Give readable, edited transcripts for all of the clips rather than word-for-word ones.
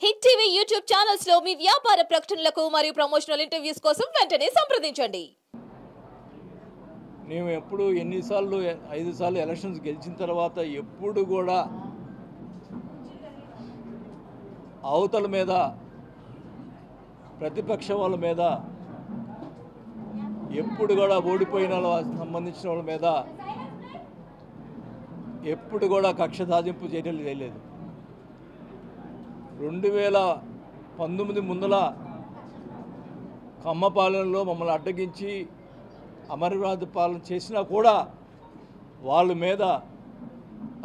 Hit TV YouTube channels లో మీ వ్యాపార ప్రకటనలకు మరియు ప్రమోషనల్ ఇంటర్వ్యూస్ కోసం వెంటనే సంప్రదించండి. నేను ఎప్పుడు ఎన్నిసార్లు 5 సార్లు ఎలక్షన్స్ గెలిచిన తర్వాత ఎప్పుడు కూడా అవతల మీద ప్రతిపక్ష వాళ్ళ మీద ఎప్పుడు కూడా ఓడిపోయిన సంబంధించిన వాళ్ళ మీద ఎప్పుడు కూడా కక్ష సాధింపు చర్యలు చేయలేదు. 2019 ముందల కమ్మపాలనలో మమ్మల్ని అడ్డగించి అమరవాద పాలన చేసినా కూడా వాళ్ళ మీద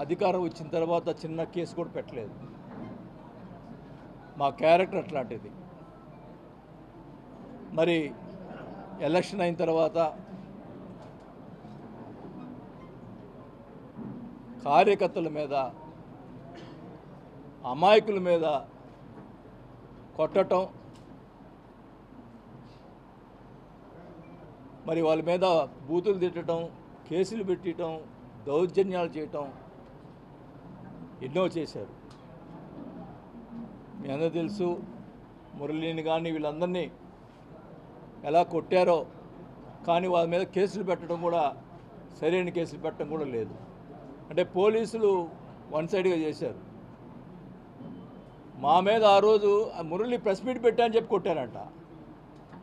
అధికారం వచ్చిన తర్వాత చిన్న కేసు కూడా పెట్టలేదు. మా క్యారెక్టర్ అట్లాంటిది. మరి ఎలక్షన్ అయిన తర్వాత కార్యకర్తల మీద అమాయకుల మీద కొట్టడం, మరి వాళ్ళ మీద బూతులు తిట్టడం, కేసులు పెట్టడం, దౌర్జన్యాలు చేయటం ఎన్నో చేశారు. మీ అందరూ తెలుసు. మురళీని కానీ వీళ్ళందరినీ ఎలా కొట్టారో, కానీ వాళ్ళ మీద కేసులు పెట్టడం కూడా సరైన కేసులు పెట్టడం కూడా లేదు. అంటే పోలీసులు వన్ సైడ్గా చేశారు. మా మీద ఆ రోజు మురళి ప్రెస్ మీట్ పెట్టా అని చెప్పి కొట్టారంట.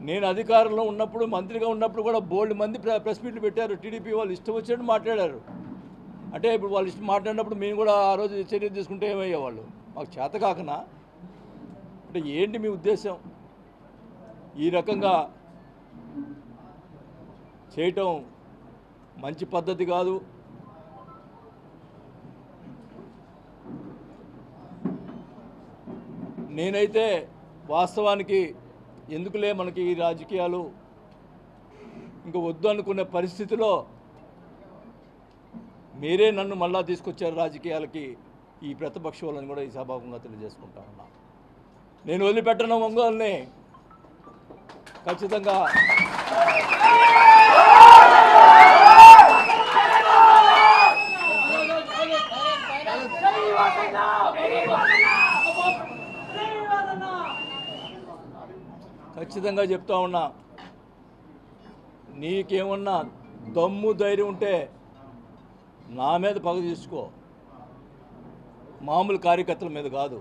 నేను అధికారంలో ఉన్నప్పుడు, మంత్రిగా ఉన్నప్పుడు కూడా బోల్డ్ మంది ప్రెస్ మీట్లు పెట్టారు. టీడీపీ వాళ్ళు ఇష్టం వచ్చినట్టు మాట్లాడారు. అంటే ఇప్పుడు వాళ్ళు ఇష్టం మాట్లాడినప్పుడు మేము కూడా ఆ రోజు చర్య తీసుకుంటే ఏమయ్యేవాళ్ళు? మాకు చేత కాకనా? అంటే ఏంటి మీ ఉద్దేశం? ఈ రకంగా చేయటం మంచి పద్ధతి కాదు. నేనైతే వాస్తవానికి ఎందుకులే మనకి ఈ రాజకీయాలు ఇంక వద్దు అనుకునే పరిస్థితిలో మీరే నన్ను మళ్ళా తీసుకొచ్చారు రాజకీయాలకి. ఈ ప్రతిపక్ష వాళ్ళని కూడా ఈ సభాముఖంగా తెలియజేసుకుంటా ఉన్నా. నేను వదిలిపెట్టను ఒంగోలుని. ఖచ్చితంగా ఖచ్చితంగా చెప్తా ఉన్నా. నీకేమన్నా దమ్ము ధైర్యం ఉంటే నా మీద పగ తీసుకో, మామూలు కార్యకర్తల మీద కాదు.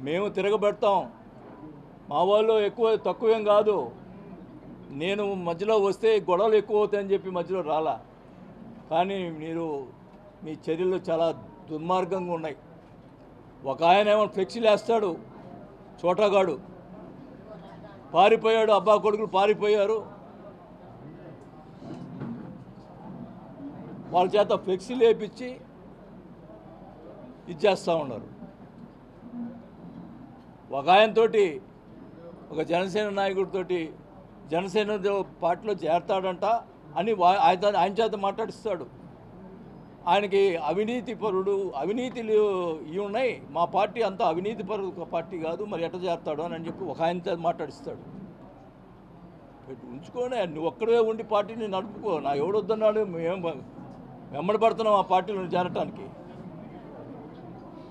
మేము తిరగబెడతాం. మా వాళ్ళు ఎక్కువ తక్కువేం కాదు. నేను మధ్యలో వస్తే గొడవలు ఎక్కువ అవుతాయని చెప్పి మధ్యలో రాలా. కానీ మీరు మీ చర్యలు చాలా దుర్మార్గంగా ఉన్నాయి. ఒక ఆయన ఏమో ఫ్లెక్సీలు వేస్తాడు, చోటగాడు పారిపోయాడు, అబ్బా కొడుకులు పారిపోయారు. వాళ్ళ చేత ఫ్లెక్సీలు వేయించి ఇచ్చేస్తూ ఉన్నారు. ఒక ఆయనతోటి, ఒక జనసేన నాయకుడితోటి జనసేన పార్టీలో చేరతాడంట అని ఆయన చేత మాట్లాడిస్తాడు. ఆయనకి అవినీతి పరుడు, అవినీతిలు ఇవి ఉన్నాయి, మా పార్టీ అంతా అవినీతి పరుడు పార్టీ కాదు, మరి ఎట్ట చేస్తాడు అని చెప్పి ఒక ఆయనతో మాట్లాడిస్తాడు. ఉంచుకోనే, నువ్వు ఒక్కడే ఉండి పార్టీని నడుపుకో. నా ఎవడొద్దన్నాడు? మేము వెంబడి పడుతున్నాం ఆ పార్టీలో చేరటానికి.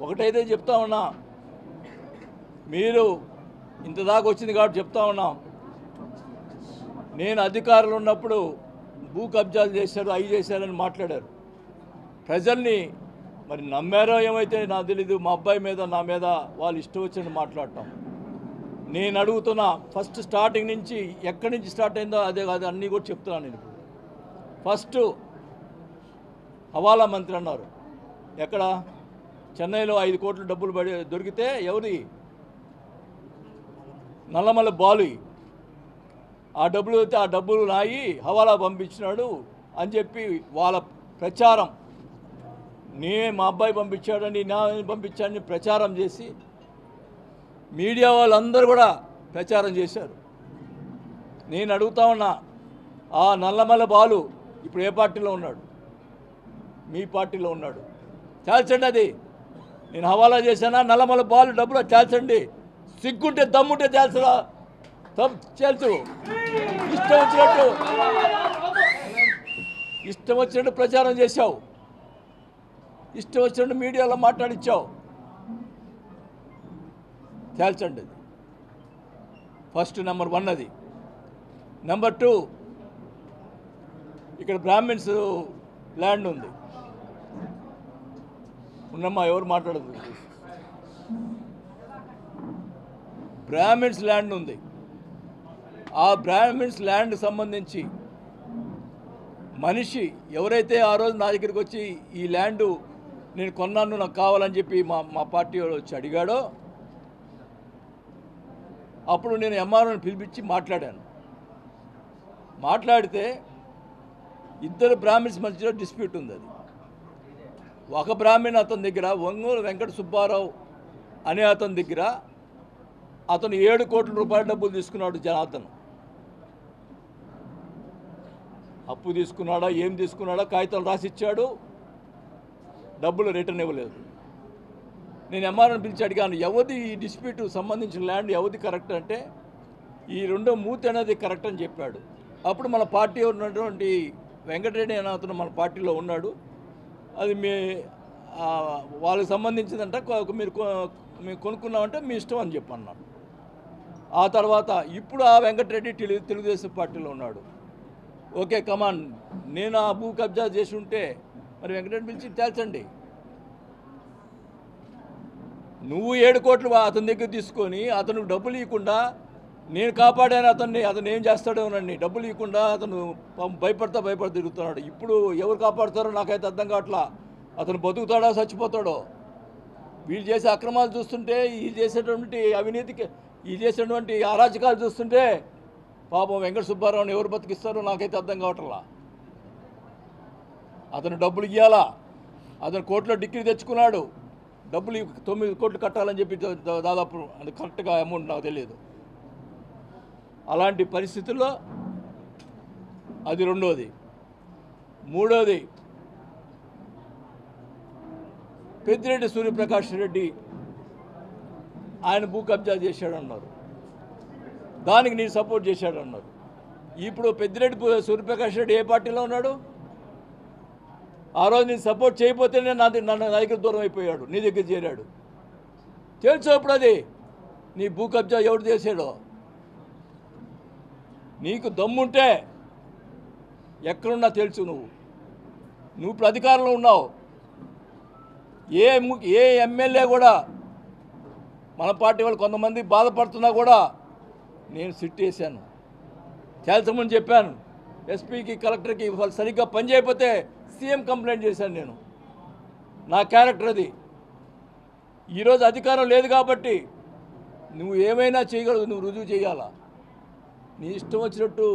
ఒకటైతే చెప్తా ఉన్నా, మీరు ఇంతదాకా వచ్చింది కాబట్టి చెప్తా ఉన్నాం. నేను అధికారులు ఉన్నప్పుడు భూ కబ్జాలు చేశారు, అవి చేశారని మాట్లాడారు. ప్రజల్ని మరి నమ్మారో ఏమైతే నాకు తెలీదు. మా అబ్బాయి మీద, నా మీద వాళ్ళు ఇష్టం వచ్చినట్టు మాట్లాడటం. నేను అడుగుతున్నా, ఫస్ట్ స్టార్టింగ్ నుంచి ఎక్కడి నుంచి స్టార్ట్ అయిందో అదే కాదు, అన్నీ కూడా చెప్తున్నాను. నేను ఇప్పుడు ఫస్ట్ హవాలా మంత్రి అన్నారు. ఎక్కడ? చెన్నైలో 5 కోట్ల డబ్బులు దొరికితే ఎవరి? నల్లమల్ల బాలు. ఆ డబ్బులు అయితే ఆ డబ్బులు నాయి, హవాలా పంపించినాడు అని చెప్పి వాళ్ళ ప్రచారం. మా అబ్బాయి పంపించాడని, నా పంపించాడని ప్రచారం చేసి మీడియా వాళ్ళందరూ కూడా ప్రచారం చేశారు. నేను అడుగుతా ఉన్నా, ఆ నల్లమల్ల బాలు ఇప్పుడు ఏ పార్టీలో ఉన్నాడు? మీ పార్టీలో ఉన్నాడు. తేల్చండి అది. నేను హవాలా చేశానా? నల్లమల్ల బాలు డబ్బులు తేల్చండి. సిగ్గుంటే దమ్ముంటే తేల్చరా? తేల్చు. ఇష్టం వచ్చినట్టు ప్రచారం చేశావు. ఇష్టం వచ్చినట్టు మీడియాలో మాట్లాడిచ్చావు. తేల్చండి. అది ఫస్ట్ నెంబర్ 1. అది నెంబర్ 2, ఇక్కడ బ్రాహ్మిన్స్ ల్యాండ్ ఉంది. ఉన్నమ్మా, ఎవరు మాట్లాడదు. బ్రాహ్మిన్స్ ల్యాండ్ ఉంది. ఆ బ్రాహ్మిన్స్ ల్యాండ్ సంబంధించి మనిషి ఎవరైతే ఆ రోజు నా దగ్గరికి వచ్చి ఈ ల్యాండు నేను కొన్నాను, నాకు కావాలని చెప్పి మా పార్టీ వచ్చి అడిగాడో, అప్పుడు నేను ఎంఆర్ఓని పిలిపించి మాట్లాడాను. మాట్లాడితే ఇద్దరు బ్రాహ్మిన్స్ మధ్యలో డిస్ప్యూట్ ఉంది. అది ఒక బ్రాహ్మణ్ అతని దగ్గర ఒంగోలు వెంకట సుబ్బారావు అనే అతని దగ్గర అతను 7 కోట్ల రూపాయల డబ్బులు తీసుకున్నాడు. జనార్దన్ అప్పు తీసుకున్నాడా, ఏం తీసుకున్నాడా, కాగితాలు రాసిచ్చాడు, డబ్బులు రిటర్న్ ఇవ్వలేదు. నేను ఎంఆర్ఓని పిలిచి అడిగాను, ఎవరిది ఈ డిస్ప్యూట్ సంబంధించిన ల్యాండ్ ఎవరిది కరెక్ట్ అంటే, ఈ రెండో మూర్తి అనేది కరెక్ట్ అని చెప్పాడు. అప్పుడు మన పార్టీ ఉన్నటువంటి వెంకటరెడ్డి అనే అతను మన పార్టీలో ఉన్నాడు. అది వాళ్ళకి సంబంధించిందంటే మీరు కొనుక్కున్నామంటే మీ ఇష్టం అని చెప్పి అన్నాను. ఆ తర్వాత ఇప్పుడు ఆ వెంకటరెడ్డి తెలుగుదేశం పార్టీలో ఉన్నాడు. ఓకే కమాన్, నేను ఆ భూ కబ్జా చేసి ఉంటే మరి వెంకటరెడ్డి పిలిచి తేల్చండి. నువ్వు 7 కోట్లు అతని దగ్గర తీసుకొని అతను డబ్బులు ఇవ్వకుండా, నేను కాపాడాను అతన్ని, అతను ఏం చేస్తాడోనండి, డబ్బులు ఇవ్వకుండా అతను భయపడతా తిరుగుతున్నాడు. ఇప్పుడు ఎవరు కాపాడుతారో నాకైతే అర్థం కావట్లా. అతను బతుకుతాడో చచ్చిపోతాడో. వీళ్ళు చేసే అక్రమాలు చూస్తుంటే, వీళ్ళు చేసేటువంటి అవినీతికి, వీళ్ళు చేసేటువంటి అరాచకాలు చూస్తుంటే పాపం వెంకట సుబ్బారావుని ఎవరు బతికిస్తారో నాకైతే అర్థం కావట్లా. అతను డబ్బులు ఇవ్వాలా, అతను కోర్టులో డిగ్రీ తెచ్చుకున్నాడు, డబ్బులు 9 కోట్లు కట్టాలని చెప్పి దాదాపు అది కరెక్ట్గా అమౌంట్ నాకు తెలియదు. అలాంటి పరిస్థితుల్లో అది రెండోది. మూడోది, పెద్దిరెడ్డి సూర్యప్రకాష్ రెడ్డి ఆయన భూ కబ్జా చేశాడన్నారు, దానికి నేను సపోర్ట్ చేశాడన్నారు. ఇప్పుడు పెద్దిరెడ్డి సూర్యప్రకాష్ రెడ్డి ఏ పార్టీలో ఉన్నాడు? ఆ రోజు నేను సపోర్ట్ చేయకపోతేనే నన్ను నా దగ్గర దూరం అయిపోయాడు, నీ దగ్గర చేరాడు. తెలుసు ఇప్పుడు అది నీ భూ కబ్జా ఎవడు చేశాడో. నీకు దమ్ముంటే ఎక్కడున్నా తెలుసు. నువ్వు ఇప్పుడు అధికారంలో ఉన్నావు. ఏ ఎమ్మెల్యే కూడా, మన పార్టీ వాళ్ళు కొంతమంది బాధపడుతున్నా కూడా నేను సిట్ వేసాను, తేల్చమని చెప్పాను. ఎస్పీకి, కలెక్టర్కి వాళ్ళు సరిగ్గా పని చేయకపోతే సీఎం కంప్లైంట్ చేశాను. నేను నా క్యారెక్టర్ అది. ఈరోజు అధికారం లేదు కాబట్టి నువ్వు ఏమైనా చేయగలవు, నువ్వు రుజువు చేయాలా. నీ ఇష్టం వచ్చినట్టు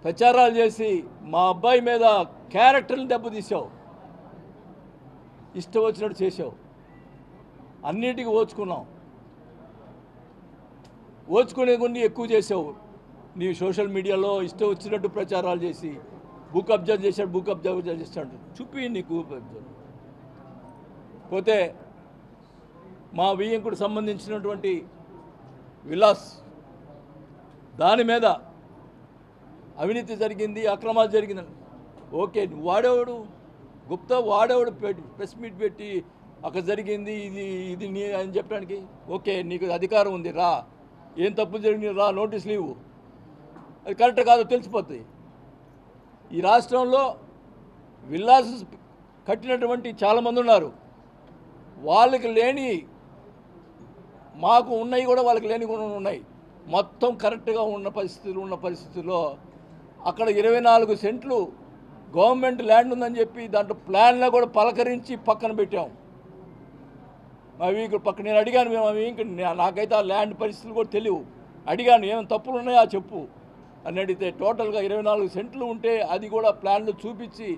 ప్రచారాలు చేసి మా అబ్బాయి మీద క్యారెక్టర్ని దెబ్బతీసావు, ఇష్టం వచ్చినట్టు చేసావు, అన్నిటికీ ఓచుకునే కొన్ని ఎక్కువ చేసావు. నీ సోషల్ మీడియాలో ఇష్టం వచ్చినట్టు ప్రచారాలు చేసి భూ కబ్జా చేశాడు చూపి నీకు కబ్జా. పోతే మా వియ్యంకుడు సంబంధించినటువంటి విలాస్, దాని మీద అవినీతి జరిగింది, అక్రమాలు జరిగిందని. ఓకే, వాడేవాడు గుప్తా, వాడేవాడు ప్రెస్ మీట్ పెట్టి అక్కడ జరిగింది ఇది నీ అని చెప్పడానికి. ఓకే, నీకు అధికారం ఉంది, రా, ఏం తప్పు జరిగింది రా, నోటీసులు ఇవ్వు. అది కరెక్ట్ కాదో తెలిసిపోతుంది. ఈ రాష్ట్రంలో విల్లాస్ కట్టినటువంటి చాలామంది ఉన్నారు. వాళ్ళకి లేని, మాకు ఉన్నాయి కూడా, వాళ్ళకి లేని కూడా ఉన్నాయి. మొత్తం కరెక్ట్గా ఉన్న పరిస్థితుల్లో అక్కడ 24 సెంట్లు గవర్నమెంట్ ల్యాండ్ ఉందని చెప్పి దాంట్లో ప్లాన్లో కూడా పలకరించి పక్కన పెట్టాం. మా వీకుడు పక్కన నేను అడిగాను, నాకైతే ఆ ల్యాండ్ పరిస్థితులు కూడా తెలియవు. అడిగాను, ఏమైనా తప్పులు ఉన్నాయా చెప్పు అని అడిగితే టోటల్గా 24 సెంట్లు ఉంటే అది కూడా ప్లాన్లో చూపించి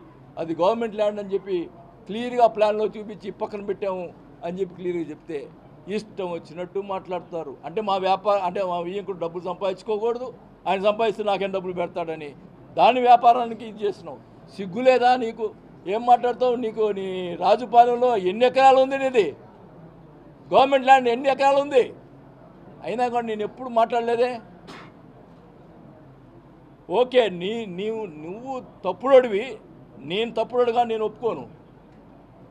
అది గవర్నమెంట్ ల్యాండ్ అని చెప్పి క్లియర్గా ప్లాన్లో చూపించి పక్కన పెట్టాము అని చెప్పి క్లియర్గా చెప్తే ఇష్టం వచ్చినట్టు మాట్లాడతారు. అంటే మా వ్యాపారం, అంటే మా వియ్యంకుడు డబ్బులు సంపాదించుకోకూడదు, ఆయన సంపాదిస్తే నాకేం డబ్బులు పెడతాడని దాని వ్యాపారానికి ఇది చేసినావు. సిగ్గులేదా నీకు? ఏం మాట్లాడతావు? నీకు నీ రాజుపాలెంలో ఎన్ని ఎకరాలు ఉంది? నీది గవర్నమెంట్ ల్యాండ్ ఎన్ని ఎకరాలు ఉంది? అయినా కూడా నేను ఎప్పుడు మాట్లాడలేదే. ఓకే, నువ్వు తప్పుడోడివి, నేను తప్పుడోడుగా నేను ఒప్పుకోను,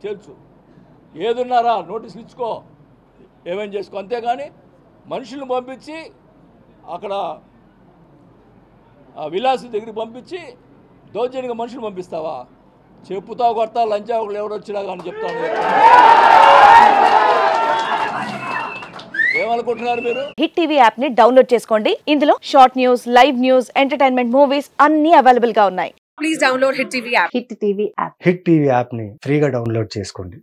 తెలుసు. ఏదున్నారా నోటీసులు ఇచ్చుకో, ఏమేం చేసుకో, అంతేగాని మనుషులను పంపించి అక్కడ ఆ విలాస్ దగ్గరికి పంపించి దౌర్జన్యంగా మనుషులు పంపిస్తావా? చెప్పుతా కొడతా లంచాకులు ఎవరు వచ్చినా కానీ చెప్తాను. ఏమనుకుంటున్నారు మీరు? హిట్ టీవీ యాప్ ని డౌన్లోడ్ చేసుకోండి. ఇందులో short news, live news, entertainment movies అన్ని అవైలబుల్ గా ఉన్నాయి. Please download Hit TV app. Hit TV app hit TV యాప్ని ఫ్రీగా డౌన్లోడ్ చేసుకోండి.